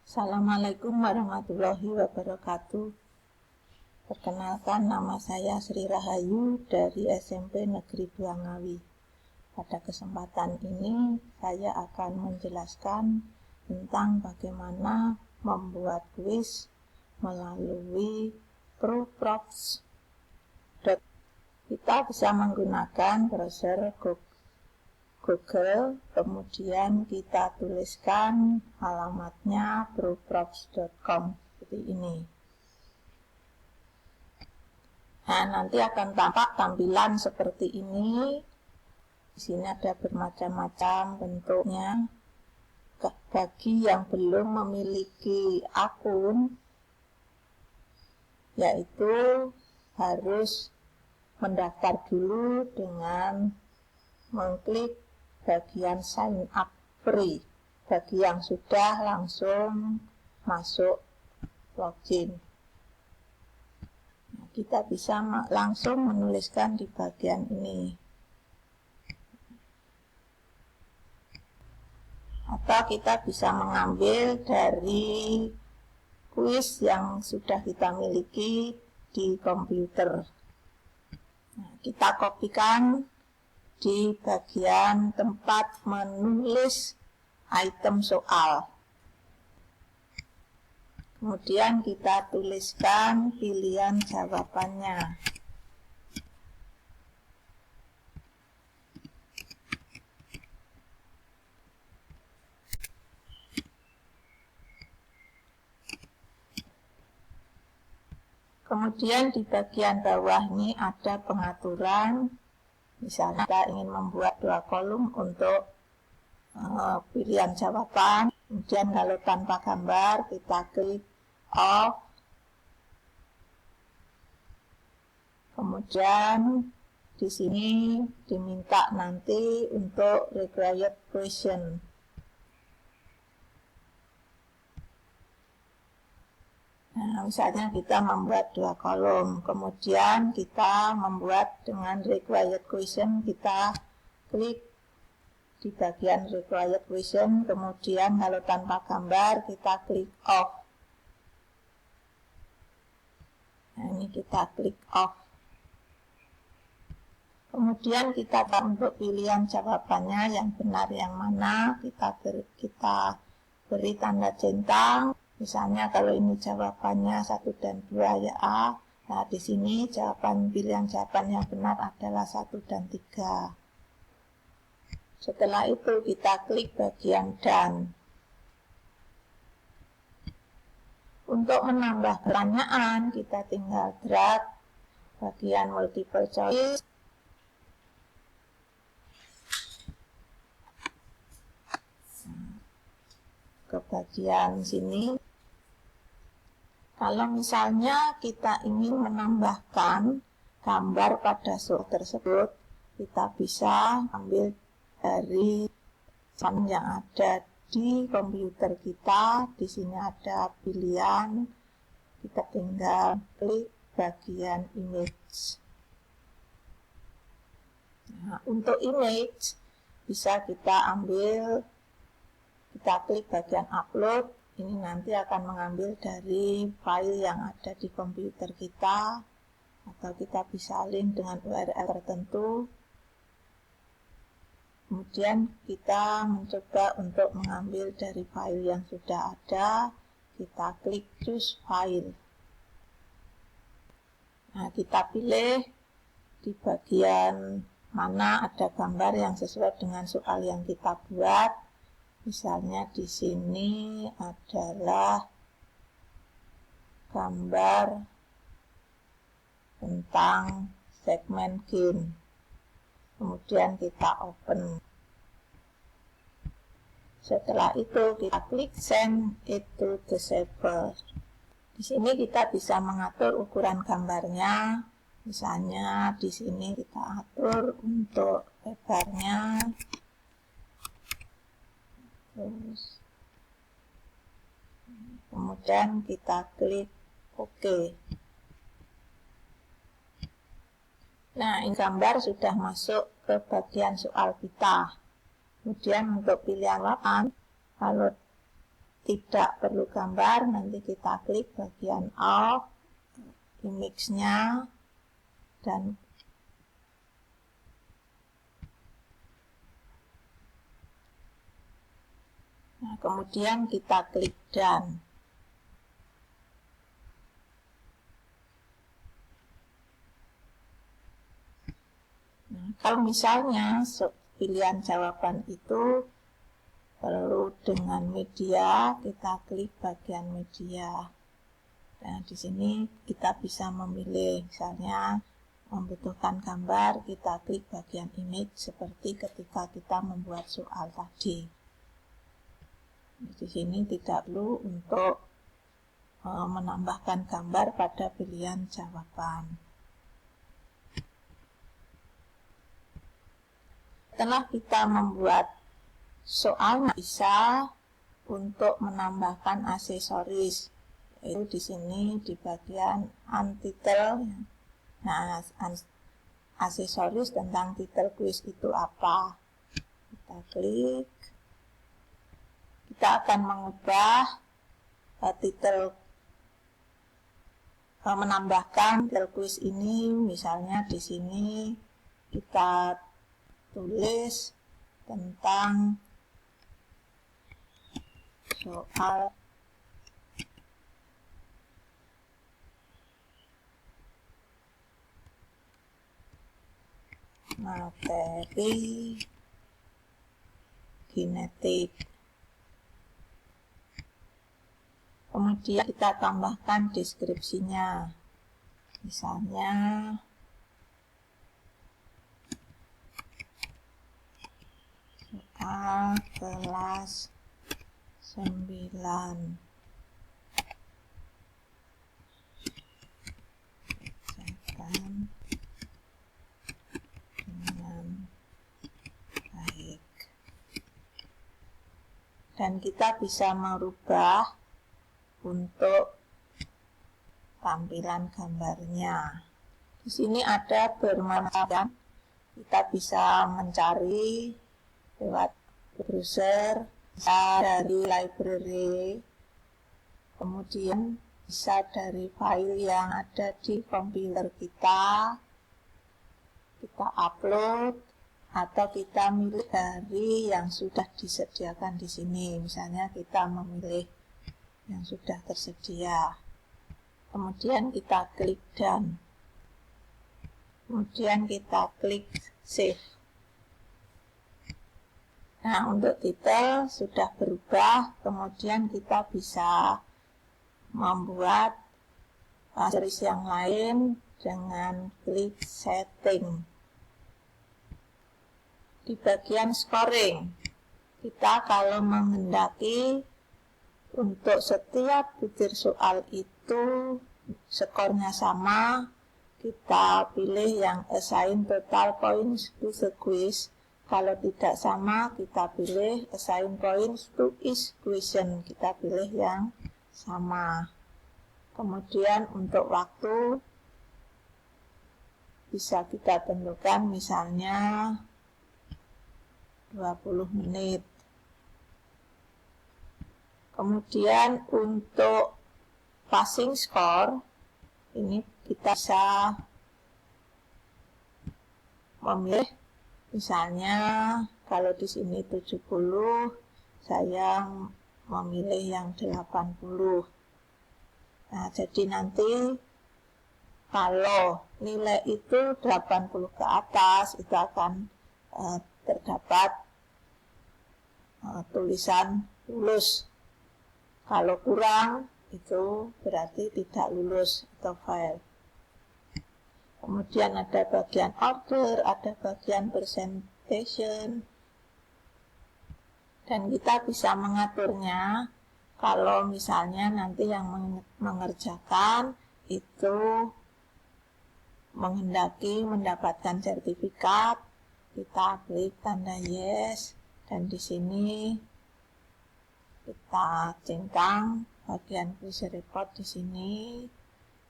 Assalamualaikum warahmatullahi wabarakatuh. Perkenalkan, nama saya Sri Rahayu dari SMP Negeri 2 Ngawi. Pada kesempatan ini saya akan menjelaskan tentang bagaimana membuat kuis melalui ProProfs. Kita bisa menggunakan browser Google, kemudian kita tuliskan alamatnya proprofs.com seperti ini. Nah, nanti akan tampak tampilan seperti ini. Di sini ada bermacam-macam bentuknya. Bagi yang belum memiliki akun, yaitu harus mendaftar dulu dengan mengklik bagian sign up free. Bagi yang sudah langsung masuk login. Nah, kita bisa langsung menuliskan di bagian ini. Atau kita bisa mengambil dari kuis yang sudah kita miliki di komputer. Nah, kita kopikan di bagian tempat menulis item soal. Kemudian kita tuliskan pilihan jawabannya. Kemudian di bagian bawah ini ada pengaturan. Misalnya kita ingin membuat 2 kolom untuk pilihan jawaban. Kemudian kalau tanpa gambar kita klik off. Kemudian di sini diminta nanti untuk required question. Nah, misalnya kita membuat 2 kolom, kemudian kita membuat dengan required question, kita klik di bagian required question, kemudian kalau tanpa gambar kita klik off. Nah, ini kita klik off. Kemudian kita untuk pilihan jawabannya yang benar yang mana, kita beri tanda centang. Misalnya kalau ini jawabannya 1 dan 2 ya A. Nah, di sini pilihan jawaban yang benar adalah 1 dan 3. Setelah itu kita klik bagian done. Untuk menambah pertanyaan kita tinggal drag bagian multiple choice. Ke bagian sini. Kalau misalnya kita ingin menambahkan gambar pada soal tersebut, kita bisa ambil dari yang ada di komputer kita. Di sini ada pilihan, kita tinggal klik bagian image. Nah, untuk image bisa kita ambil, kita klik bagian upload. Ini nanti akan mengambil dari file yang ada di komputer kita, atau kita bisa link dengan URL tertentu. Kemudian kita mencoba untuk mengambil dari file yang sudah ada, kita klik choose file. Nah, kita pilih di bagian mana ada gambar yang sesuai dengan soal yang kita buat. Misalnya di sini adalah gambar tentang segmen game. Kemudian kita open. Setelah itu kita klik send it to the server. Di sini kita bisa mengatur ukuran gambarnya. Misalnya di sini kita atur untuk lebarnya. Terus kemudian kita klik OK. Nah, ini gambar sudah masuk ke bagian soal kita. Kemudian untuk pilihan jawaban, kalau tidak perlu gambar, nanti kita klik bagian off, image-nya, dan kemudian kita klik done. Kalau misalnya pilihan jawaban itu perlu dengan media, kita klik bagian media. Nah, di sini kita bisa memilih, misalnya membutuhkan gambar, kita klik bagian image seperti ketika kita membuat soal tadi. Di sini tidak perlu untuk menambahkan gambar pada pilihan jawaban. Setelah kita membuat soal, bisa untuk menambahkan aksesoris. Itu di sini di bagian untitled. Nah, aksesoris tentang titel kuis itu apa? Kita klik. Kita akan mengubah titel, menambahkan titel kuis ini. Misalnya di sini kita tulis tentang soal materi genetik. Kemudian kita tambahkan deskripsinya. Misalnya soal kelas 9. Kerjakan dengan baik. Dan kita bisa merubah untuk tampilan gambarnya. Di sini ada bermacam. Kita bisa mencari lewat browser, bisa dari library, kemudian bisa dari file yang ada di komputer kita upload, atau kita milih dari yang sudah disediakan di sini. Misalnya kita memilih yang sudah tersedia. Kemudian kita klik done. Kemudian kita klik save. Nah, untuk titel sudah berubah. Kemudian kita bisa membuat series yang lain dengan klik setting. Di bagian scoring, kita kalau menghendaki untuk setiap butir soal itu skornya sama, kita pilih yang assign total points to the quiz. Kalau tidak sama, kita pilih assign points to each question. Kita pilih yang sama. Kemudian untuk waktu bisa kita tentukan misalnya 20 menit. Kemudian untuk passing score, ini kita bisa memilih, misalnya kalau di sini 70, saya memilih yang 80. Nah, jadi nanti kalau nilai itu 80 ke atas, itu akan terdapat tulisan lulus. Kalau kurang, itu berarti tidak lulus atau fail. Kemudian ada bagian order, ada bagian presentation. Dan kita bisa mengaturnya kalau misalnya nanti yang mengerjakan itu menghendaki mendapatkan sertifikat, kita klik tanda yes, dan di sini kita centang bagian quiz report di sini,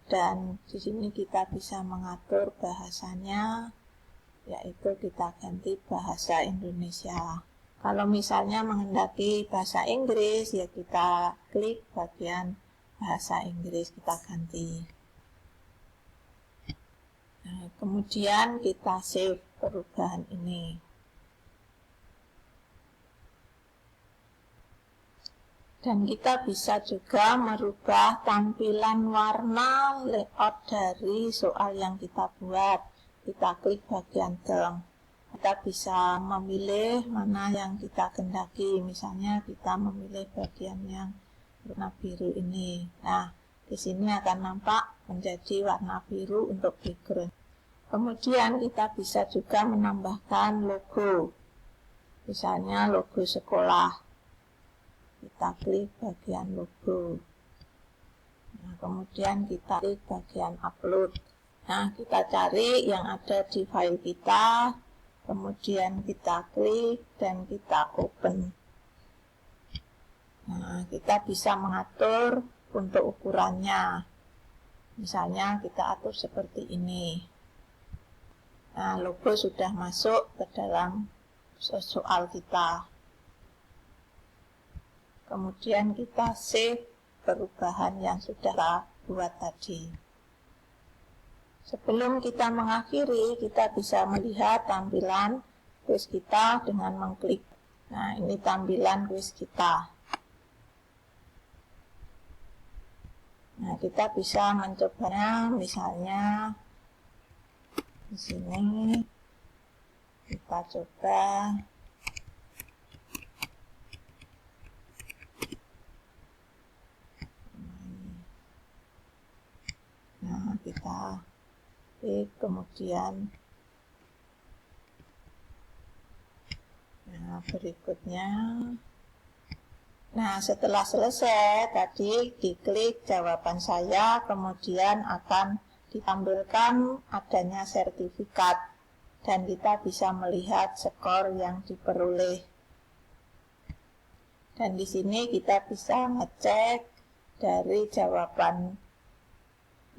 dan di sini kita bisa mengatur bahasanya, yaitu kita ganti bahasa Indonesia. Kalau misalnya menghendaki bahasa Inggris, ya kita klik bagian bahasa Inggris, kita ganti. Nah, kemudian kita save perubahan ini. Dan kita bisa juga merubah tampilan warna layout dari soal yang kita buat. Kita klik bagian term. Kita bisa memilih mana yang kita kehendaki. Misalnya kita memilih bagian yang warna biru ini. Nah, di sini akan nampak menjadi warna biru untuk background. Kemudian kita bisa juga menambahkan logo. Misalnya logo sekolah. Kita klik bagian logo. Nah, kemudian kita klik bagian upload. Nah, kita cari yang ada di file kita, kemudian kita klik dan kita open. Nah, kita bisa mengatur untuk ukurannya. Misalnya kita atur seperti ini. Nah, logo sudah masuk ke dalam soal kita. Kemudian kita save perubahan yang sudah kita buat tadi. Sebelum kita mengakhiri, kita bisa melihat tampilan kuis kita dengan mengklik. Nah, ini tampilan kuis kita. Nah, kita bisa mencobanya, misalnya di sini kita coba. Nah, kita klik, kemudian berikutnya. Nah, setelah selesai tadi diklik jawaban saya, kemudian akan ditampilkan adanya sertifikat dan kita bisa melihat skor yang diperoleh. Dan di sini kita bisa ngecek dari jawaban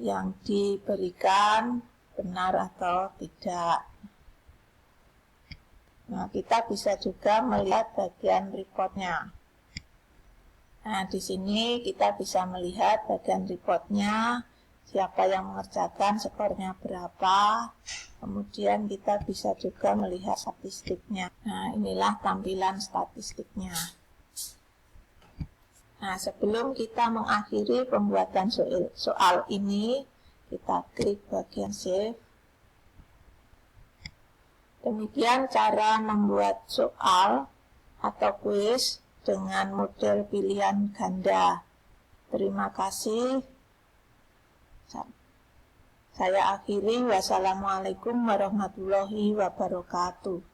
yang diberikan benar atau tidak. Nah, kita bisa juga melihat bagian reportnya. Nah, di sini kita bisa melihat bagian reportnya, siapa yang mengerjakan, skornya berapa. Kemudian kita bisa juga melihat statistiknya. Nah, inilah tampilan statistiknya. Nah, sebelum kita mengakhiri pembuatan soal ini, kita klik bagian save. Demikian cara membuat soal atau kuis dengan model pilihan ganda. Terima kasih. Saya akhiri. Wassalamualaikum warahmatullahi wabarakatuh.